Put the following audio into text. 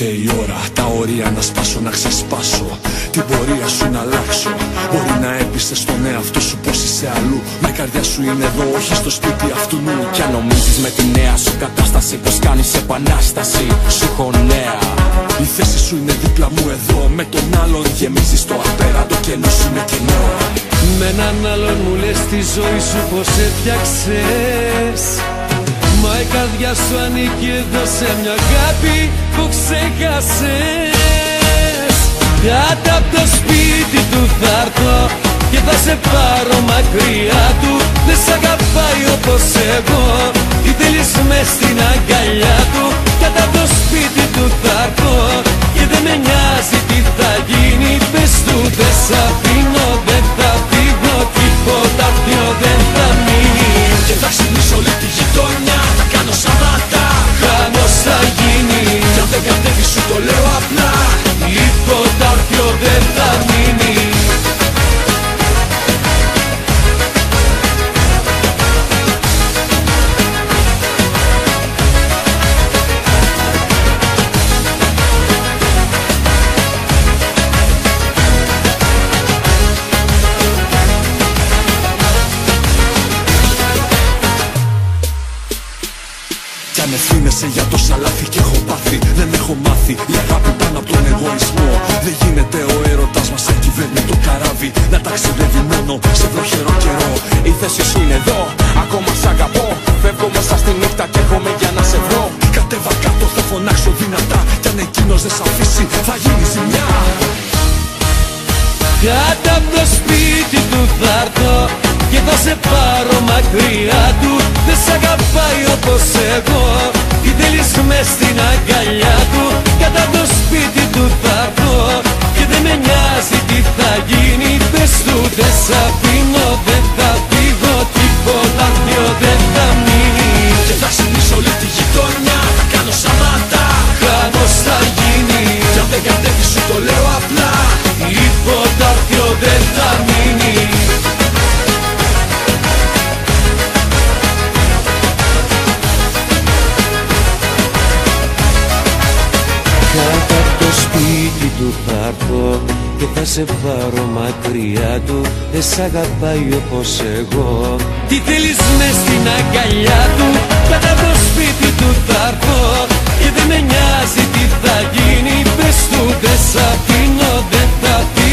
Ήρθε η ώρα, τα όρια να σπάσω, να ξεσπάσω, την πορεία σου να αλλάξω. Μπορεί να έπεισες στον εαυτό σου πως είσαι αλλού, μα η καρδιά σου είναι εδώ, όχι στο σπίτι αυτού νου. Κι αν νομίζεις με τη νέα σου κατάσταση πως κάνεις επανάσταση, σου έχω νέα. Η θέση σου είναι δίπλα μου εδώ, με τον άλλον γεμίζεις το απέραντο κενό σου με κενό. Με έναν άλλον μου λες τη ζωή σου πως έφτιαξες, μα η καρδιά σου ανήκει εδώ σε μια αγάπη που ξέχασες. Κάτω απ' το σπίτι του θα έρθω και θα σε πάρω μακριά του. Δεν σ' αγαπάει όπως εγώ, τι θέλεις μες στην αγκαλιά του. Κάτω απ' το σπίτι του θα έρθω και δεν με νοιάζει τι θα γίνει. Πες του δεν σ' αφήνω, δεν θα φύγω, τίποτα πιο δεν θα μείνει. Και θα ξυνήσω όλη τη γειτονιά, θα κάνω σαβάτα, χαμός θα γίνει. Κι αν δεν κατέβει σου το λέω απλά, τίποτα πιο δεν θα μείνει. Κι αν ευθύνεσαι για τόσα λάθη κι έχω πάθει, δεν έχω μάθει η αγάπη πάνω από τον εγωισμό. Δεν γίνεται ο έρωτας μας σαν κυβέρνη το καράβι να ταξιδεύει μόνο σε βροχερό καιρό. Η θέση σου είναι εδώ, ακόμα σ' αγαπώ. Φεύγω μέσα στη νύχτα και έρχομαι για να σε βρω. Κατέβα κάτω, θα φωνάξω δυνατά, κι αν εκείνος δεν σ' αφήσει θα γίνει ζημιά. Κάτω απ' το σπίτι του θα έρθω και θα σε πάρω μακριά του. Δεν σ' αγαπάει όπως εγώ, τι θέλεις μες στην αγκαλιά του. Κάτω απ' το σπίτι του θα έρθω και δεν με νοιάζει τι θα γίνει. Πες του δεν σ' αφήνω, δεν θα φύγω, τίποτα πιο δεν θα μείνει. Και θα ξυνήσω όλη τη γειτονιά, θα κάνω σαβάτα, χαμός θα γίνει. Κι αν δεν κατέβει σου το λέω απλά, τίποτα πιο δεν θα μείνει. Κάτω απ' το σπίτι του θα έρθω και θα σε πάρω μακριά του. Δεν σ' αγαπάει όπως εγώ, τι θέλεις μες στην αγκαλιά του. Κάτω απ' το σπίτι του θα έρθω και δεν με νοιάζει τι θα γίνει. Πες του δεν σ' αφήνω, δεν θα φύγω,